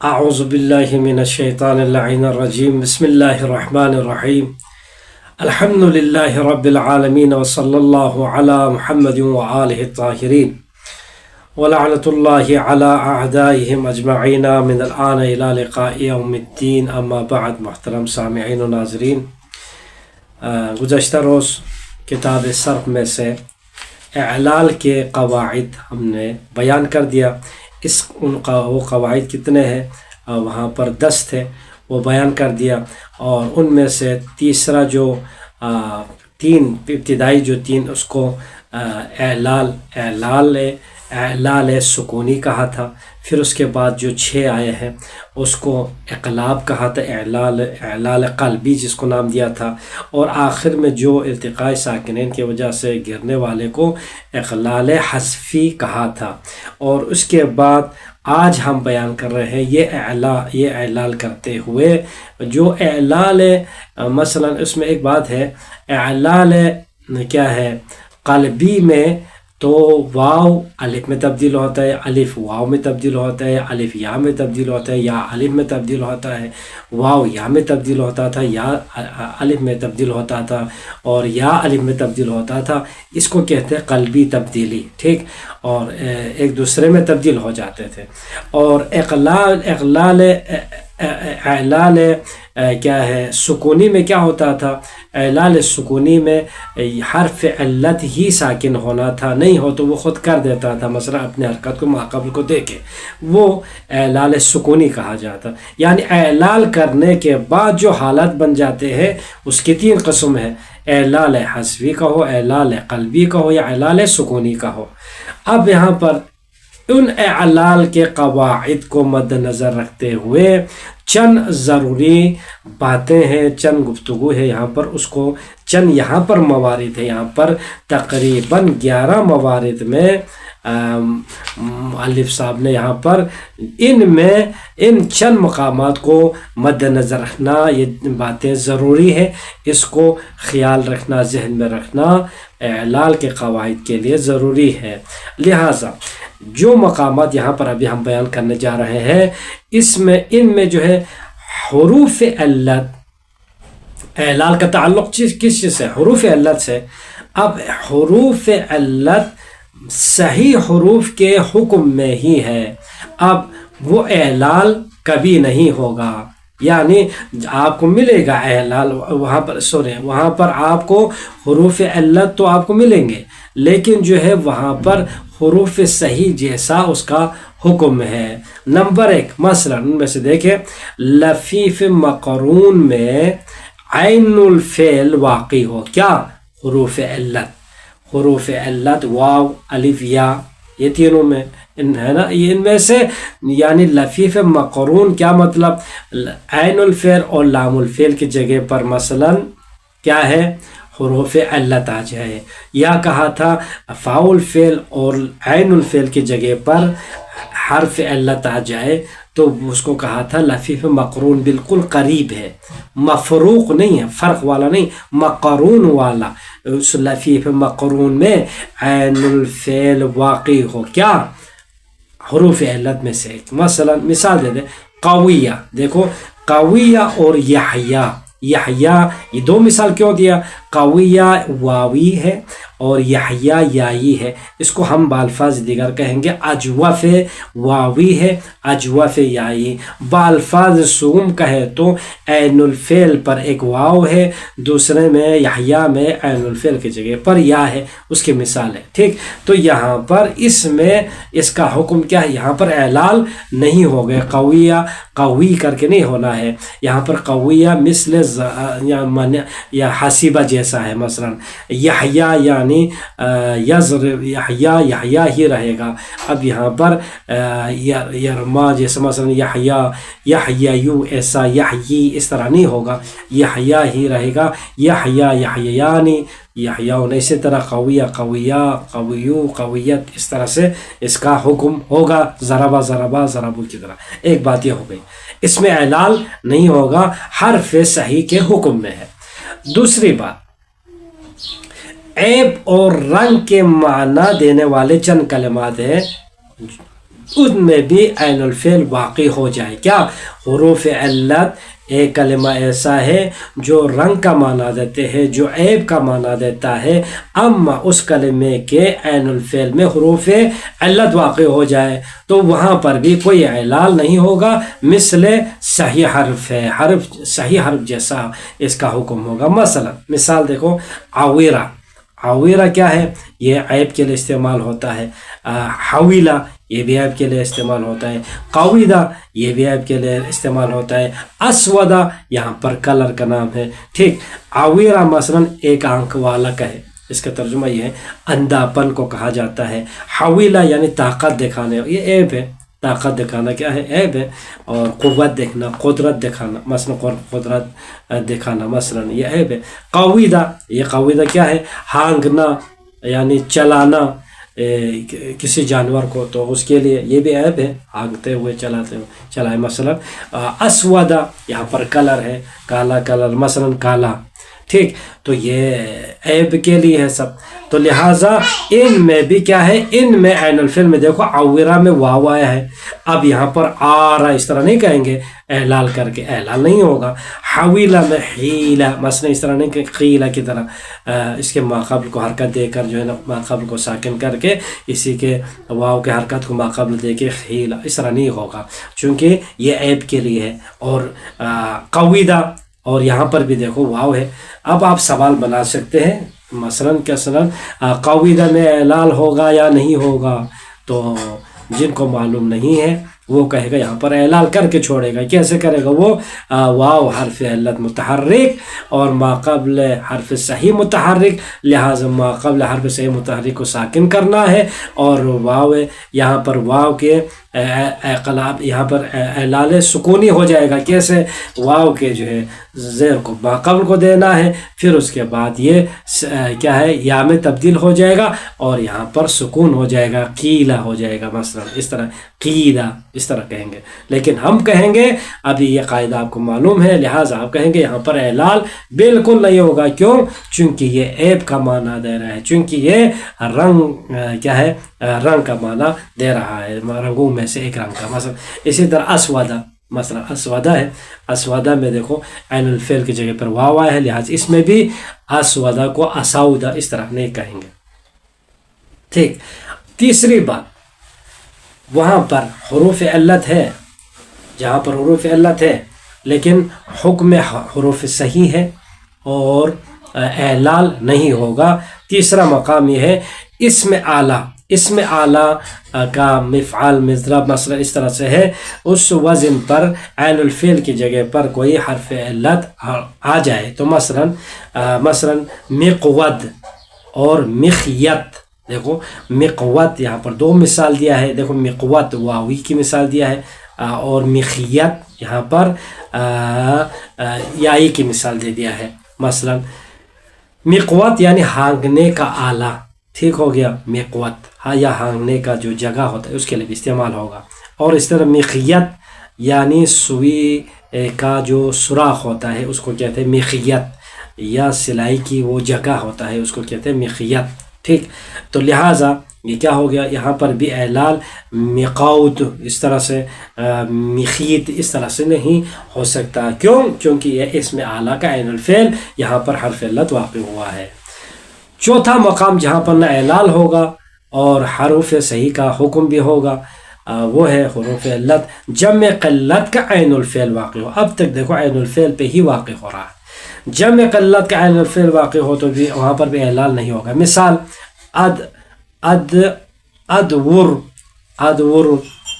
اعوذ باللہ من الشیطان اللعین الرجیم بسم اللہ الرحمن الرحیم الحمد للہ رب العالمین وصلی اللہ علی محمد وآلہ الطاہرین ولعنۃ اللہ علی اعدائہم اجمعین من الآن الى لقاء یوم الدین اما بعد۔ محترم سامعین و ناظرین، گزشتہ روز کتاب صرف میں سے اعلال کے قواعد ہم نے بیان کر دیا۔ وہ قواعد کتنے ہیں؟ وہاں پر 10 تھے، وہ بیان کر دیا، اور ان میں سے تیسرا جو ابتدائی جو تین اس کو اعلال سکونی کہا تھا۔ پھر اس کے بعد جو 6 آئے ہیں اس کو اقلاب کہا تھا، اعلال قلبی جس کو نام دیا تھا، اور آخر میں جو التقاء ساکنین کی وجہ سے گرنے والے کو اقلال حذفی کہا تھا۔ اور اس کے بعد آج ہم بیان کر رہے ہیں یہ اعلال کرتے ہوئے جو اعلال مثلا اس میں ایک بات ہے، اعلال کیا ہے قلبی میں تو واو الف میں تبدیل ہوتا ہے، الف واو میں تبدیل ہوتا ہے، الف یا میں تبدیل ہوتا ہے، یا الف میں تبدیل ہوتا ہے، واو یا میں تبدیل ہوتا تھا، یا الف میں تبدیل ہوتا تھا، اور یا الف میں تبدیل ہوتا تھا۔ اس کو کہتے ہیں قلبی تبدیلی، ٹھیک، اور ایک دوسرے میں تبدیل ہو جاتے تھے۔ اور اعلال کیا ہے سکونی میں کیا ہوتا تھا؟ اعلال سکونی میں حرف علت ہی ساکن ہونا تھا، نہیں ہو تو وہ خود کر دیتا تھا، مثلا اپنے حرکت کو ماقبل کو دے کے، وہ اعلال سکونی کہا جاتا۔ یعنی اعلال کرنے کے بعد جو حالت بن جاتے ہیں اس کی 3 قسم ہے، اعلال حذفی کا ہو، اعلال قلبی کا ہو، یا اعلال سکونی کا ہو۔ اب یہاں پر ان اعلال کے قواعد کو مد نظر رکھتے ہوئے چند ضروری باتیں ہیں، چند گفتگو ہے یہاں پر، اس کو چند یہاں پر موارد ہے، یہاں پر تقریباً 11 موارد میں مؤلف صاحب نے یہاں پر ان چند مقامات کو مد نظر رکھنا، یہ باتیں ضروری ہے، اس کو خیال رکھنا، ذہن میں رکھنا اعلال کے قواعد کے لیے ضروری ہے۔ لہٰذا جو مقامات یہاں پر ابھی ہم بیان کرنے جا رہے ہیں ان میں جو ہے حروف علت، اعلال کا تعلق کس چیز سے؟ حروف علت سے۔ اب حروف علت صحیح حروف کے حکم میں ہی ہے، اب وہ اعلال کبھی نہیں ہوگا، یعنی آپ کو ملے گا اعلال وہاں پر آپ کو حروف علت تو آپ کو ملیں گے، لیکن جو ہے وہاں پر حروف صحیح جیسا اس کا حکم ہے۔ نمبر 1 مثلا ان میں سے دیکھیں، لفیف مقرون میں عین الفعل واقع ہو، کیا؟ حروف علت واو الف یا، یہ تینوں میں ہے نا، ان میں سے یعنی لفیف مقرون کیا مطلب؟ عین الفعل اور لام الفعل کی جگہ پر مثلا کیا ہے؟ حروف علت آ جائے، یا کہا تھا فاء الفعل اور عین الفعل کی جگہ پر حرف علت آ جائے تو اس کو کہا تھا لفیف مقرون، بالکل قریب ہے، مفروق نہیں ہے، فرق والا نہیں، مقرون والا۔ اس لفیف مقرون میں عین الفعل واقع ہو، کیا؟ حروف علت میں سے ایک۔ مثلا مثال دے دیں، قویہ، دیکھو قویہ اور یحییٰ، یہ 2 مثال کیوں دیا؟ قویہ واوی ہے اور یحییٰ یائی ہے، اس کو ہم بالفاظ دیگر کہیں گے اجوف واوی ہے، اجوف یائی۔ بالفاظ سوم کہے تو عین الفعل پر ایک واو ہے، دوسرے میں یحییٰ میں عین الفعل کی جگہ پر یا ہے، اس کی مثال ہے، ٹھیک۔ تو یہاں پر اس میں اس کا حکم کیا ہے؟ یہاں پر اعلال نہیں ہو گئے، قویہ قوی کر کے نہیں ہونا ہے، یہاں پر قویہ مثل یا حسیبہ جیسا ہے، مثلا یحییٰ یعنی یضرب، یحییٰ ہی رہے گا۔ اب یہاں پر یرما جیسا مثلا یحییٰ ایسا یحیی اس طرح نہیں ہوگا، یحییٰ ہی رہے گا، یحییٰ اسی طرح قویہ قویو قویت، اس طرح سے اس کا حکم ہوگا، ضربو کی طرح۔ ایک بات یہ ہو گئی، اس میں اعلال نہیں ہوگا، حرف صحیح کے حکم میں ہے۔ دوسری بات، عیب اور رنگ کے معنی دینے والے چند کلمات ہیں ان میں بھی عین الفعل واقع ہو جائے. کیا؟ حروف علت ایک کلمہ ایسا ہے جو رنگ کا معنی دیتے ہیں، جو عیب کا معنی دیتا ہے، اما اس کلمے کے عین الفعل میں حروف علت واقع ہو جائے تو وہاں پر بھی کوئی اعلال نہیں ہوگا، مثل صحیح حرف ہے، صحیح حرف جیسا اس کا حکم ہوگا. مثال دیکھو، عویرہ. عویرہ کیا ہے؟ یہ عیب کے لیے استعمال ہوتا ہے. حویلہ یہ بھی عیب کے لیے استعمال ہوتا ہے. قویدہ یہ بھی عیب کے لیے استعمال ہوتا ہے. اسودہ یہاں پر کلر کا نام ہے. ٹھیک. عویرہ مثلا ایک آنکھ والا کا ہے، اس کا ترجمہ یہ ہے اندھا پن کو کہا جاتا ہے. حویلہ یعنی طاقت دکھانے، یہ عیب ہے. طاقت دکھانا کیا ہے؟ عیب ہے. اور قوت دیکھنا، قدرت دکھانا، مثلا قدرت دکھانا مثلا یہ عیب ہے. قویدہ کیا ہے؟ ہانگنا یعنی چلانا کسی جانور کو، تو اس کے لیے یہ بھی عیب ہے، ہانگتے ہوئے چلائے. مثلا اسودہ یہاں پر کلر ہے، کالا کلر، مثلا کالا. ٹھیک. تو یہ عیب کے لیے ہے سب. تو لہٰذا ان میں بھی کیا ہے؟ ان میں عین الفعل میں دیکھو عویرہ میں واو آیا ہے. اب یہاں پر آرا اس طرح نہیں کہیں گے اعلال کر کے، اعلال نہیں ہوگا. حویلہ میں حیلہ مثلا اس طرح نہیں کہ قیلہ کی طرح اس کے ماقبل کو حرکت دے کر جو ہے نا، ماقبل کو ساکن کر کے اسی کے واو کے حرکت کو ماقبل دے کے حیلہ، اس طرح نہیں ہوگا چونکہ یہ عیب کے لیے ہے. اور قویدہ، اور یہاں پر بھی دیکھو واو ہے. اب آپ سوال بنا سکتے ہیں مثلا قویدہ میں اعلال ہوگا یا نہیں ہوگا، تو جن کو معلوم نہیں ہے وہ کہے گا یہاں پر اعلال کر کے چھوڑے گا. کیسے کرے گا وہ؟ واو حرف علت متحرک اور ماقبل حرف صحیح متحرک، لہٰذا ماقبل حرف صحیح متحرک کو ساکن کرنا ہے. اور واو یہاں پر واو کے انقلاب یہاں پر اعلال سکونی ہو جائے گا. کیسے؟ واو کے جو ہے زیر کو ماقبل کو دینا ہے، پھر اس کے بعد یہ کیا ہے؟ یا میں تبدیل ہو جائے گا اور یہاں پر سکون ہو جائے گا، قیلہ ہو جائے گا. مثلا اس طرح قیلہ اس طرح کہیں گے. لیکن ہم کہیں گے ابھی یہ قاعدہ آپ کو معلوم ہے، لہٰذا آپ کہیں گے یہاں پر اعلال بالکل نہیں ہوگا. کیوں؟ چونکہ یہ عیب کا معنی دے رہا ہے، چونکہ یہ رنگ کیا ہے؟ رنگ کا معنی دے رہا ہے، رنگوں میں سے ایک رنگ کا. مثلا اسی طرح اسودہ، مثلا اسودہ ہے. اسودہ میں دیکھو عین الفعل کی جگہ پر واو ہے، لہٰذا اس میں بھی اسودہ کو اسودہ اس طرح نہیں کہیں گے. ٹھیک. تیسری بات، وہاں پر حروف علت ہے، جہاں پر حروف علت ہے لیکن حکم حروف صحیح ہے اور اعلال نہیں ہوگا. تیسرا مقام یہ ہے اسم اعلیٰ. اسم اعلیٰ کا مفعال مضرب مثلا اس طرح سے ہے، اس وزن پر عین الفعل کی جگہ پر کوئی حرف علت آ جائے تو مثلا مقود اور مخیت. دیکھو مقوت یہاں پر دو مثال دیا ہے. دیکھو مقوت واوی کی مثال دیا ہے اور مخیت یہاں پر یائی کی مثال دے دیا ہے. مثلا مقوت یعنی ہانگنے کا آلہ. ٹھیک ہو گیا. مقوت یا ہانگنے کا جو جگہ ہوتا ہے اس کے لیے بھی استعمال ہوگا. اور اس طرح مخیت یعنی سوئی کا جو سوراخ ہوتا ہے اس کو کہتے ہیں مخیت، یا سلائی کی وہ جگہ ہوتا ہے اس کو کہتے ہیں مخیت. ٹھیک. تو لہٰذا یہ کیا ہو گیا؟ یہاں پر بھی اعلال مقود اس طرح سے، مخیت اس طرح سے نہیں ہو سکتا. کیوں؟ کیونکہ یہ اسم اعلیٰ کا عین الفعل یہاں پر حرف علت واقع ہوا ہے. چوتھا مقام جہاں پر نہ اعلال ہوگا اور حروف صحیح کا حکم بھی ہوگا وہ ہے حروف علت جمع قلت کا عین الفعل واقع ہو. اب تک دیکھو عین الفعل پہ ہی واقع ہو رہا ہے. جمع قلت کا عین الفعل واقع ہو تو بھی وہاں پر بھی اعلال نہیں ہوگا. مثال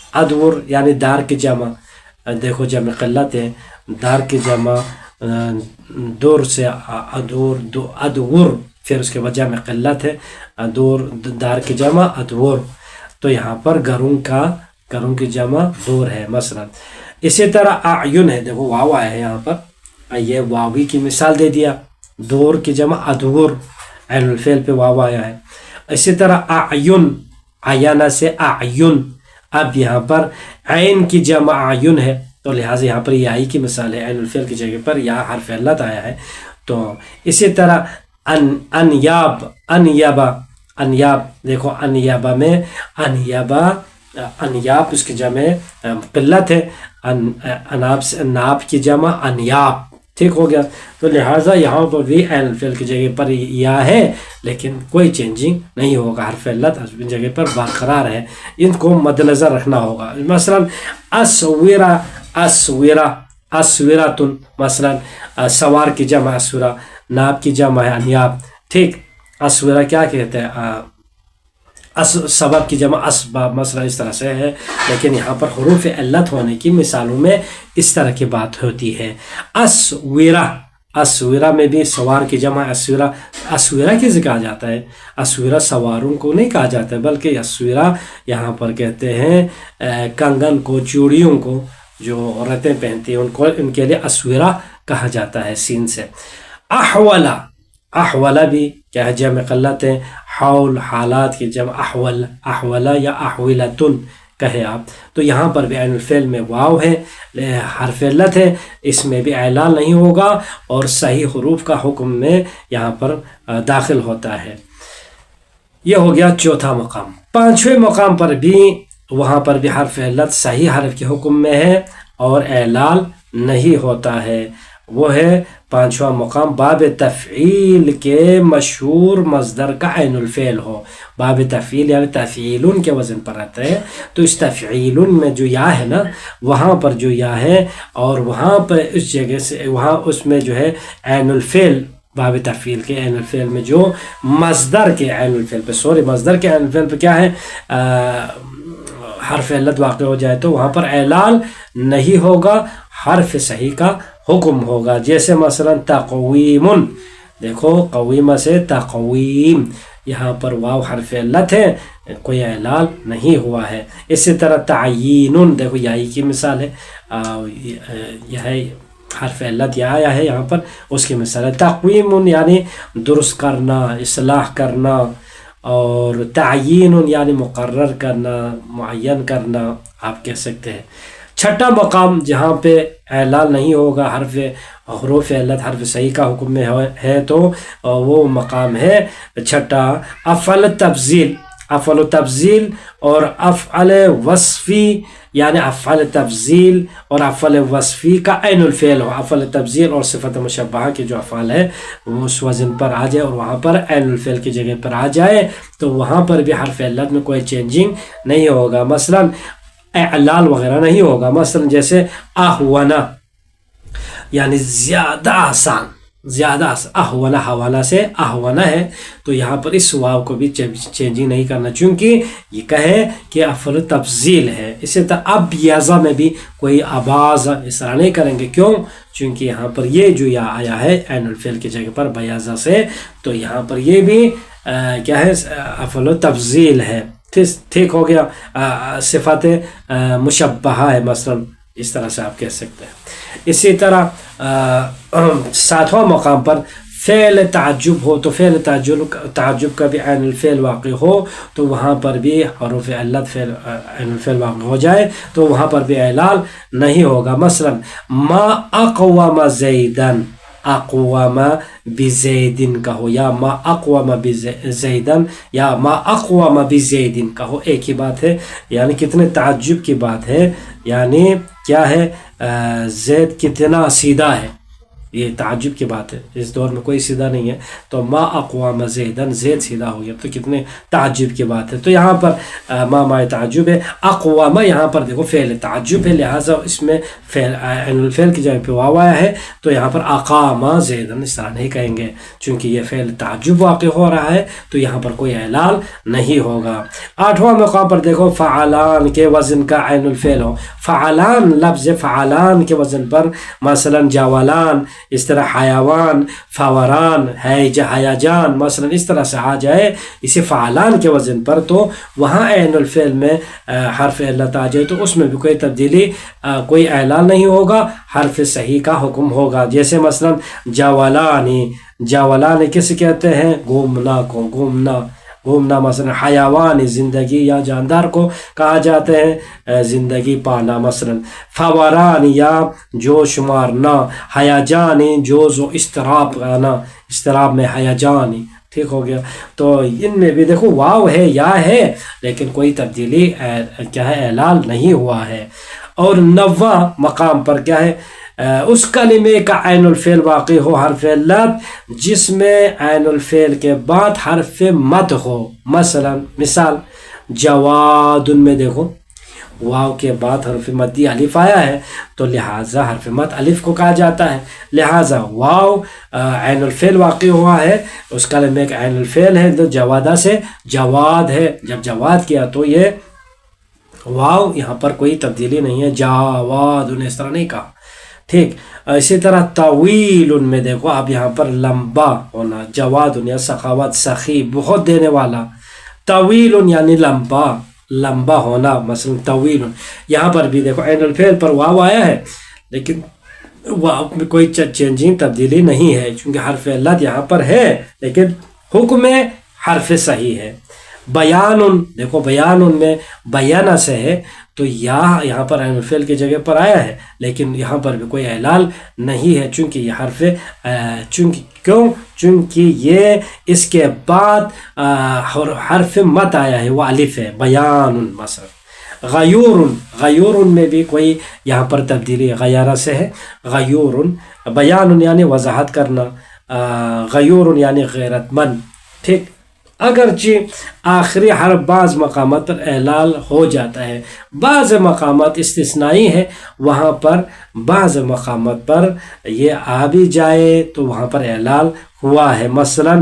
ادور یعنی دار کی جمع. دیکھو جمع قلت ہے، دار کی جمع دور سے ادور، پھر اس کے بعد جمع قلت ہے دار کی جمع ادور. تو یہاں پر گھروں کی جمع دور ہے مثلا. اسی طرح اعین ہے. دیکھو واو آیا ہے یہاں پر، یہ واوی کی مثال دے دیا. دور کی جمع ادور، عین الفعل پہ واو آیا ہے. اسی طرح اعین، عینہ سے اعین. اب یہاں پر عین کی جمع اعین ہے تو لہٰذا یہاں پر یہ آئی کی مثال ہے، عین الفعل کی جگہ پر یا حرف علت آیا ہے. تو اسی طرح انیاب، دیکھو انیابہ میں انیابہ انیاب اس کی جمع قلت ہے، اناب سے ناب کی جمع انیاب، ٹھیک ہو گیا. تو لہٰذا یہاں پر بھی عین الفعل کی جگہ پر یا ہے لیکن کوئی چینجنگ نہیں ہوگا، حرف علت اس جگہ پر برقرار ہے. ان کو مد نظر رکھنا ہوگا. مثلا اسورا، اسورا، اسوراتن، مثلا سوار کی جمع اسورا، ناب کی جمع ہے انیاب، ٹھیک. اسورا کیا کہتے ہیں، سبب کی جمع اسباب، مثلا اس طرح سے ہے. لیکن یہاں پر حروف علت ہونے کی مثالوں میں اس طرح کی بات ہوتی ہے. اسورا، اسورا میں بھی سوار کی جمع اسورا، اسورا کسے کہا جاتا ہے؟ اسورا سواروں کو نہیں کہا جاتا ہے، بلکہ اسورا یہاں پر کہتے ہیں کنگن کو، چوڑیوں کو جو عورتیں پہنتی ہیں ان کے لیے اسورا کہا جاتا ہے سین سے. احولا، احولا بھی کیا ہے، جمع قلت ہے. حول، حالات کی جمع احول، احولا یا احولتن کہے آپ. تو یہاں پر بھی عین الفعل میں واو ہے، حرف علت ہے، اس میں بھی اعلال نہیں ہوگا اور صحیح حروف کا حکم میں یہاں پر داخل ہوتا ہے. یہ ہو گیا چوتھا مقام. پانچویں مقام پر بھی وہاں پر بھی حرف علت صحیح حرف کے حکم میں ہے اور اعلال نہیں ہوتا ہے. وہ ہے پانچواں مقام، باب تفعیل کے مشہور مصدر کا عین الفعل ہو. باب تفعیل یعنی تفعیلن کے وزن پر آتا ہے. تو اس تفعیلن میں جو یا ہے نا، وہاں پر جو یا ہے اور وہاں پر اس جگہ سے وہاں اس میں جو ہے عین الفعل، باب تفعیل کے عین الفعل میں جو مصدر کے عین الفعل پہ مصدر کے عین الفعل پہ کیا ہے، حرف علت واقع ہو جائے تو وہاں پر اعلال نہیں ہوگا، حرف صحیح کا حکم ہوگا. جیسے مثلا تقویم، دیکھو قویمہ سے تقویم، یہاں پر واو حرف علت ہے، کوئی اعلال نہیں ہوا ہے. اسی طرح تعیین، دیکھو یائی کی مثال ہے، یہ ہے حرف علت یا آیا ہے یہاں پر، اس کی مثال ہے. تقویم یعنی درست کرنا، اصلاح کرنا، اور تعیین یعنی مقرر کرنا، معین کرنا آپ کہہ سکتے ہیں. چھٹا مقام جہاں پہ اعلال نہیں ہوگا، حروف علت حرف صحیح کا حکم میں ہے تو وہ مقام ہے چھٹا افعل تفضیل. افعل تفضیل اور افعل وصفی، یعنی افعل تفضیل اور افعل وصفی کا عین الفعل ہو. افعل تفضیل اور صفت مشبہہ کے جو افعال ہے وہ اس وزن پر آ جائے اور وہاں پر عین الفعل کی جگہ پر آ جائے تو وہاں پر بھی حرف علت میں کوئی چینجنگ نہیں ہوگا، مثلا اعلال وغیرہ نہیں ہوگا. مثلا جیسے احونا یعنی زیادہ آسان، زیادہ احونا، حوالہ سے احونا ہے تو یہاں پر اس واو کو بھی چینجنگ نہیں کرنا چونکہ یہ کہے کہ افعل تفضیل ہے. اسی طرح ابیضا میں بھی کوئی اباز اس طرح نہیں کریں گے، کیوں؟ چونکہ یہاں پر یہ جو یا آیا ہے عین الفعل کی جگہ پر بیاضا سے، تو یہاں پر یہ بھی کیا ہے، افعل تفضیل ہے. ٹھیک ہو گیا. صفات مشبہہ ہے مثلا، اس طرح سے آپ کہہ سکتے ہیں. اسی طرح ساتواں مقام پر فعل تعجب ہو تو فعل تعجب کا بھی عین الفعل واقع ہو تو وہاں پر بھی حروف علت عین الفعل واقع ہو جائے تو وہاں پر بھی اعلال نہیں ہوگا. مثلا ما اقوم زیدن، اقوام بزیدن کہو، یا ما اقوام بزیدن یا ما اقوام بزیدن کہو، ایک ہی بات ہے. یعنی کتنے تعجب کی بات ہے، یعنی کیا ہے، زید کتنا سیدھا ہے، یہ تعجب کی بات ہے. اس دور میں کوئی سیدھا نہیں ہے تو ما اقوام زیدن، زید سیدھا ہو گیا تو کتنے تعجب کی بات ہے. تو یہاں پر ما تعجب ہے، اقوام یہاں پر دیکھو فعل تعجب ہے، لہٰذا اس میں عین الفعل کی جگہ پہ واو آیا ہے تو یہاں پر اقام زیدن اس طرح نہیں کہیں گے چونکہ یہ فعل تعجب واقع ہو رہا ہے تو یہاں پر کوئی اعلال نہیں ہوگا. آٹھواں مقام پر دیکھو فعلان کے وزن کا عین الفعل ہو. فعلان، لفظ فعلان کے وزن پر مثلا جاولان، اس طرح حیوان، فوران، حیجان مثلا اس طرح سے آ جائے اسے فعلان کے وزن پر تو وہاں عین الفعل میں حرف علت آ جائے تو اس میں بھی کوئی تبدیلی، کوئی اعلان نہیں ہوگا، حرف صحیح کا حکم ہوگا. جیسے مثلا جاولانی، جاولانی کس کہتے ہیں؟ گھومنا کو، گھومنا مثلا حیوان زندگی یا جاندار کو کہا جاتے ہیں زندگی پانا. مثلا فوران یا جوش مارنا، حیجان جوش و اضطراب آنا، اضطراب میں حیجان. ٹھیک ہو گیا. تو ان میں بھی دیکھو واو ہے یا ہے لیکن کوئی تبدیلی کیا ہے اعلال نہیں ہوا ہے. اور 90 مقام پر کیا ہے اس کلمے کا عین الفعل واقع ہو حرف علت جس میں عین الفعل کے بعد حرف مد ہو. مثال جواد میں دیکھو واو کے بعد حرف مدی الف آیا ہے تو لہٰذا حرف مد الف کو کہا جاتا ہے. لہٰذا واو عین الفعل واقع ہوا ہے اس کلمے کا عین الفعل ہے تو جوادہ سے جواد ہے. جب جواد کیا تو یہ واو یہاں پر کوئی تبدیلی نہیں ہے جاواد نے اس طرح نہیں کہا. ٹھیک. اسی طرح طویل میں دیکھو اب یہاں پر لمبا ہونا جواد یا سخاوت سخی بہت دینے والا. طویل یعنی لمبا ہونا مثلا طویل. یہاں پر بھی دیکھو عین الفعل پر واو آیا ہے لیکن واو میں کوئی چینجنگ تبدیلی نہیں ہے چونکہ حرف علت یہاں پر ہے لیکن حکم حرف صحیح ہے. بیان دیکھو بیان میں بیانہ سے ہے تو یہاں پر عین الفعل کی جگہ پر آیا ہے لیکن یہاں پر بھی کوئی اعلال نہیں ہے چونکہ یہ حرف چونکہ یہ اس کے بعد حرف مد آیا ہے وہ الف ہے. بیان مثلا غیور میں بھی کوئی یہاں پر تبدیلی غیارہ سے ہے. غیور بیان یعنی وضاحت کرنا غیور یعنی غیرت مند. ٹھیک. اگرچہ آخری حرف بعض مقامات پر اعلال ہو جاتا ہے بعض مقامات استثنائی ہے وہاں پر بعض مقامات پر یہ آ بھی جائے تو وہاں پر اعلال ہوا ہے. مثلا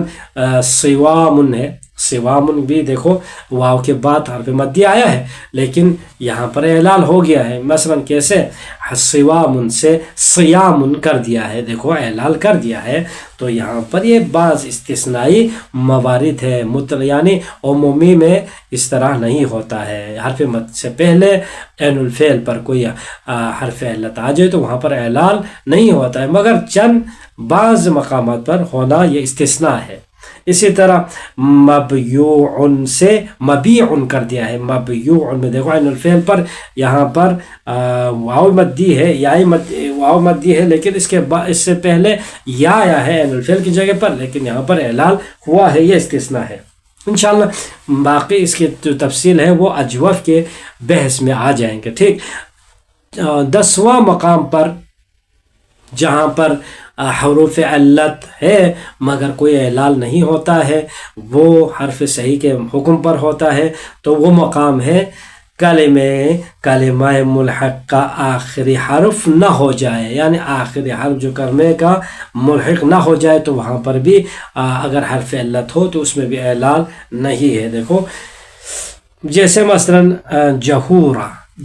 سوام ہے سوام بھی دیکھو واو کے بعد حرف مدی آیا ہے لیکن یہاں پر اعلال ہو گیا ہے. مثلا کیسے سوام سے صیام کر دیا ہے دیکھو اعلال کر دیا ہے. تو یہاں پر یہ بعض استثنائی موارد ہے یعنی عمومی میں اس طرح نہیں ہوتا ہے. حرف مد سے پہلے عین الفعل پر کوئی حرف علت آ جائے تو وہاں پر اعلال نہیں ہوتا ہے مگر چند بعض مقامات پر ہونا یہ استثناء ہے. اسی طرح مبیوع سے مبیع کر دیا ہے. مبیوع میں دیکھو عین الفعل پر یہاں پر واو مدی ہے واو مدی ہے لیکن اس سے پہلے یا آیا ہے عین الفعل کی جگہ پر لیکن یہاں پر اعلال ہوا ہے یہ استثناء ہے. انشاءاللہ باقی اس کی جو تفصیل ہے وہ اجوف کے بحث میں آ جائیں گے. ٹھیک. 10واں مقام پر جہاں پر حروف علت ہے مگر کوئی اعلال نہیں ہوتا ہے وہ حرف صحیح کے حکم پر ہوتا ہے تو وہ مقام ہے کلمہ ملحق کا آخری حرف نہ ہو جائے یعنی آخری حرف جو کلمے کا ملحق نہ ہو جائے تو وہاں پر بھی اگر حرف علت ہو تو اس میں بھی اعلال نہیں ہے. دیکھو جیسے مثلا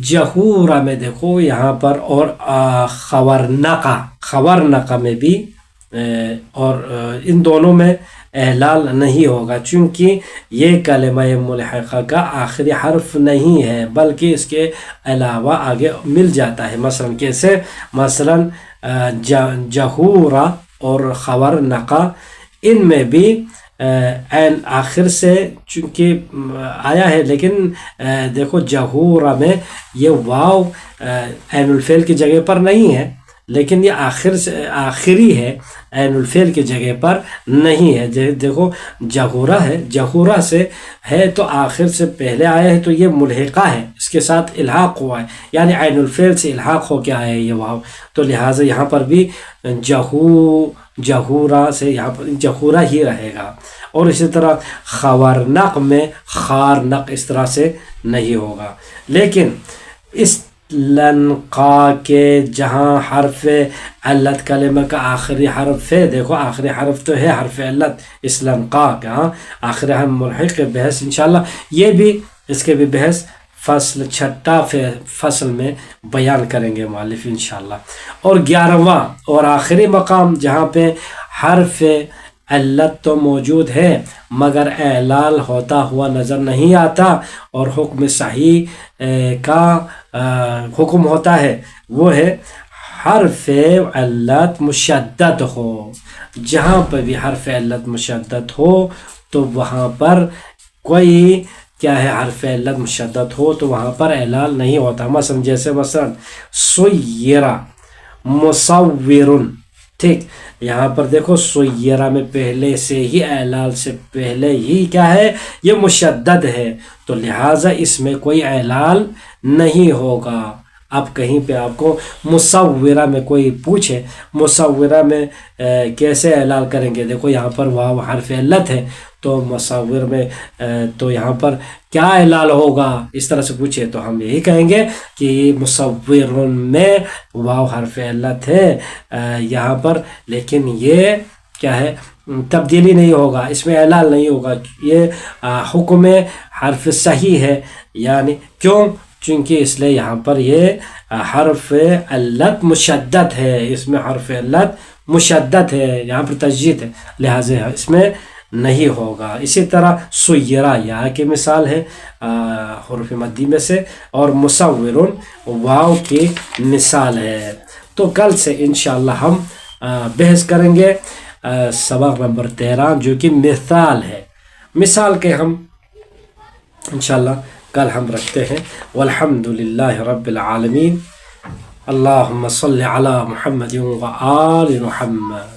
جہورہ میں دیکھو یہاں پر اور خورنقہ میں بھی اور ان دونوں میں اعلال نہیں ہوگا چونکہ یہ کلمہ ملحقہ کا آخری حرف نہیں ہے بلکہ اس کے علاوہ آگے مل جاتا ہے. مثلا کیسے مثلا جہورہ اور خورنقہ ان میں بھی عین آخر سے چونکہ آیا ہے لیکن دیکھو جہورہ میں یہ واو عین الفعل کی جگہ پر نہیں ہے لیکن یہ آخر سے آخری ہے عین الفعل کی جگہ پر نہیں ہے. دیکھو جہورہ سے ہے تو آخر سے پہلے آیا ہے تو یہ ملحقہ ہے اس کے ساتھ الحاق ہوا ہے یعنی عین الفعل سے الحاق ہو کے آیا ہے یہ واو تو لہٰذا یہاں پر بھی جہورہ سے یہاں پر جہورہ ہی رہے گا. اور اسی طرح خورنق میں خارنق اس طرح سے نہیں ہوگا. لیکن اس لنقا کے جہاں حرف علت کلمہ کا آخری حرف ہے دیکھو آخری حرف تو ہے حرف علت اس لنقا کا آخری حرف ملحق کے بحث انشاءاللہ یہ بھی اس کے بھی بحث چھٹا فصل میں بیان کریں گے مؤلف انشاءاللہ. اور 11واں اور آخری مقام جہاں پہ حرف علت تو موجود ہے مگر اعلال ہوتا ہوا نظر نہیں آتا اور حکم صحیح کا حکم ہوتا ہے وہ ہے حرف علت مشدد ہو. جہاں پہ بھی حرف علت مشدد ہو تو وہاں پر کوئی کیا ہے حرف علت مشدد ہو تو وہاں پر اعلال نہیں ہوتا. مثلا جیسے مثلا سیرہ مصور ٹھیک، یہاں پر دیکھو سیرہ میں پہلے سے ہی اعلال سے پہلے ہی کیا ہے، یہ مشدد ہے، تو لہٰذا اس میں کوئی اعلال نہیں ہوگا۔ اب کہیں پہ آپ کو مصورہ میں کوئی پوچھے مصورہ میں کیسے اعلال کریں گے، دیکھو یہاں پر واو حرف علت ہے، تو مصور میں تو یہاں پر کیا اعلال ہوگا، اس طرح سے پوچھے تو ہم یہی کہیں گے کہ مصور میں واو حرف علت ہے یہاں پر، لیکن یہ کیا ہے، تبدیلی نہیں ہوگا، اس میں اعلال نہیں ہوگا، یہ حکم حرف صحیح ہے، یعنی کیوں، چونکہ اس لیے یہاں پر یہ حرف علت مشدد ہے، اس میں حرف علت مشدد ہے، یہاں پر تشدید ہے، لہٰذا اس میں نہیں ہوگا۔ اسی طرح سیرہ یا کی مثال ہے حروف مدی میں سے، اور مصور واو کی مثال ہے۔ تو کل سے انشاءاللہ ہم بحث کریں گے سبق نمبر 13 جو کہ مثال ہے، مثال کے ہم انشاءاللہ کل ہم رکھتے ہیں۔ والحمدللہ رب العالمین، اللہم صلی علی محمد و آل محمد۔